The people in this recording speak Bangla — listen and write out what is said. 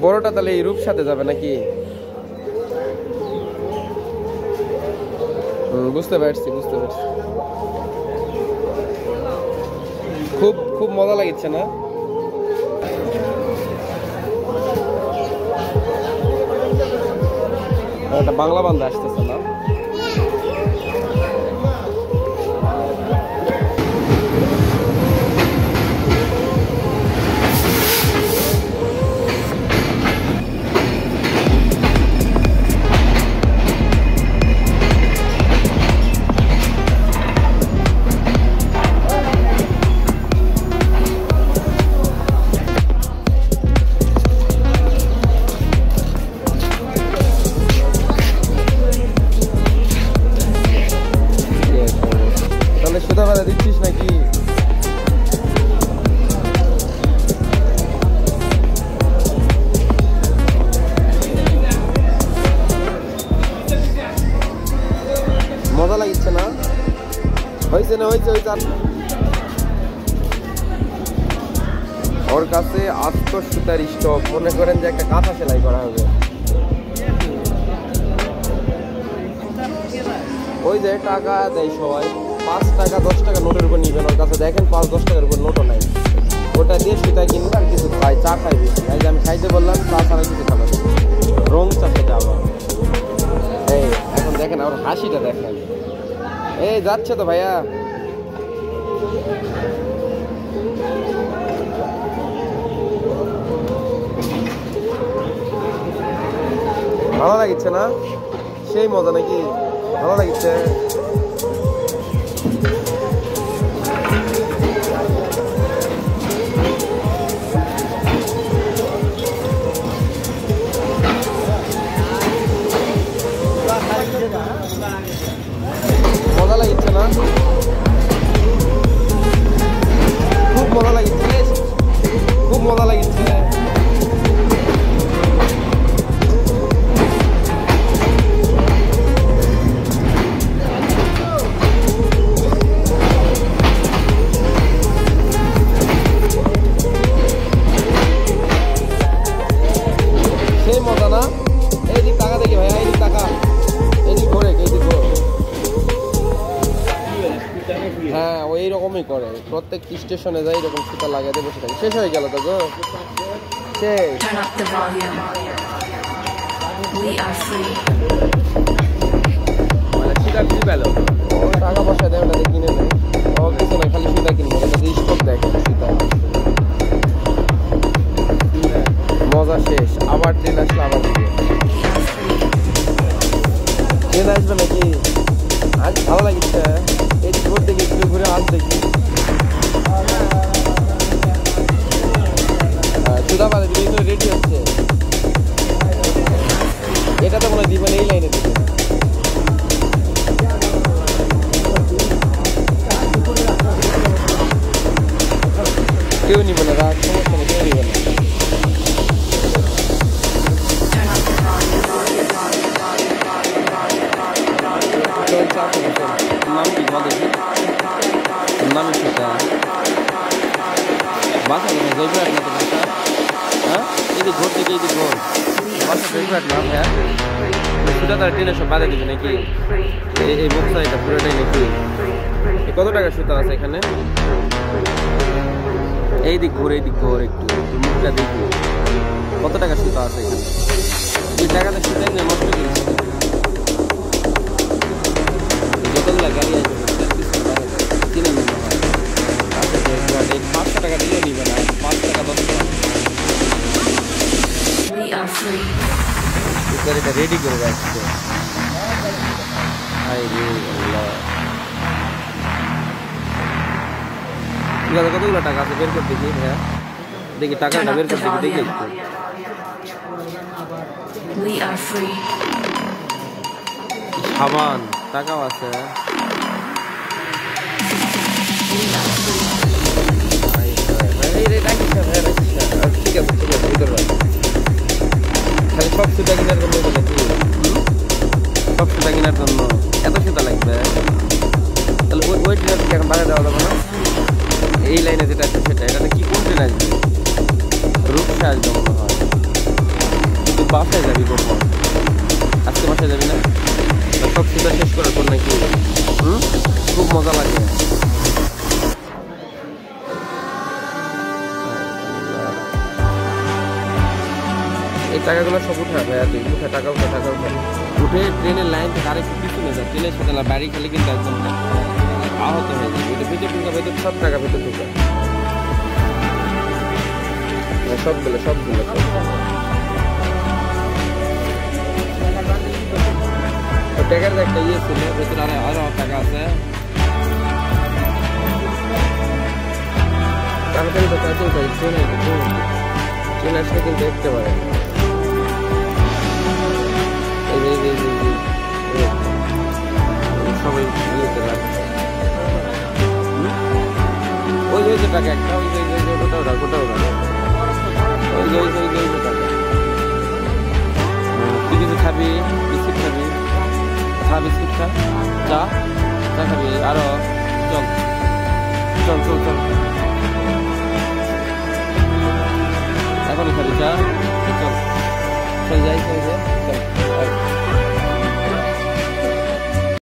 বড়টা তাহলে এই রূপ সাথে যাবে নাকি? বুঝতে পারছি। খুব খুব মজা লাগছে না? একটা বাংলা বান্ধা আসতেছে না? সুতাবাদা দিচ্ছিস নাকি? মজা লাগছে না? হয়েছে না? হয়েছে। ওর কাছে আস্ত সুতার স্টক, মনে করেন যে একটা কাঁথা সেলাই করা হবে। ওই যে টাকা দেয় সবাই, 5 টাকা 10 টাকা নোটের উপর নিবেন, ওর কাছে দেখেন 5-10 টাকার উপর নোটও নাই। ওটা দিয়ে সুতা কিনবে আর কিছু খাই, চা খাই বেশি। আমি খাইতে বললাম, চা ছাড়া কিছু খাবেন, রং চা খেতে আবার। এই এখন দেখেন আমার হাসিটা দেখেন। এই যাচ্ছে তো ভাইয়া। ভালো লাগছে না? সেই মজা নাকি? ভালো লাগছে। মজা লাগছে না? খুব মজা লাগছে, খুব মজা লাগছে। সেই মজা না? এই দিক টাকা দেখি ভাইয়া, এই দিক টাকা, এই দিক ঘোরে, এই দিক ঘোর। হ্যাঁ, ওই রকমই করে, প্রত্যেক স্টেশনে যাই এরকম সুতা লাগাতে বসে থাকে। শেষ হয়ে গেল তো গো, শেষ। মানে সুতা কি পেল? ও টাকা পয়সা দেয়, ওটাতে কিনে নেয়। ও কিছু না, খালি সুতা কিনবো, ওটাতে স্টক দেখে সুতা। মজা শেষ। আবার ট্রেন আসলে আবার দিবে। ট্রেন আসবে নাকি? আজ ভালো লাগছে। এই ঘুর থেকে একটু ঘুরে আজ দেখি। সুতাবাদে রেডি হচ্ছে। এটা তো মনে হয় দিবেন এই লাইনে দিবে। কেউ নিবে না, রাগ সমস্যা নেই, কেউ নিবে না। নাম কি দেখি? নাম সুতা বাসা জয়পুরহাট না তো বাসা? হ্যাঁ, এই ঘর থেকে এই ঘর বাসা জয়পুরহাট না? হ্যাঁ, সুতা তারা ট্রেনে সব বাধা দিবে নাকি? এই বক্সা এটা পুরোটাই নাকি? কত টাকা সুতা আছে এখানে? এই দিক ঘোর, একটু মুখটা দেখি কত টাকা সুতা আছে এখানে। এই টাকাতে সুতা নিয়ে নষ্ট করেছে। যতগুলা গাড়ি আসবে কিনে নিতে হয়। 500 টাকা দিলেও নিবে না, 5 টাকা 10 টাকা। এটা রেডি করে রাখছে। কতগুলো টাকা আছে বের করে দেখি। হ্যাঁ দেখি, টাকাটা বের করে দেখি একটু। সাবান টাকাও আছে। ঠিক আছে খালি সব সুতা কেনার জন্য, সব সুতা কেনার জন্য এত সুতা লাগবে? তাহলে ওই ট্রেন এখন বাড়া দেওয়া যাবে না? এই লাইনে যেটা আছে সেটা, এটাতে কি কোন ট্রেন আসবে? রূপসা আসবে মনে হয়। বাসায় যাবি কখন? আজকে বাসায় যাবি না? সব সেটা শেষ করার পর নাকি খুব মজা লাগে। এই টাকাগুলো সব উঠা ভাইয়া, তুই উঠে টাকা উঠে ট্রেনের লাইন থেকে আরেকটু পিছনে যা, ট্রেনের সাথে না বাড়ি খেলে কিন্তু একদম আহত হয়ে যাবে। এটা ভেতর সব টাকা ভেতর ঢুকা, সবগুলো টাকার একটা ইয়ে ছিল ভেতরে, আরো টাকা আছে। তাড়াতাড়ি তো কাজে ভাই, ট্রেন আসলে কিন্তু দেখতে পারে। সবাই ইয়েতে রাখছে ওই যে টাকা একটা, ওই গোটাও টাকা। তুই কিছু খাবি? বিস্কিট খাবি? খা বিস্কিট, খা, চা খাবি আরো? চল এখনই খাবি চা? চল।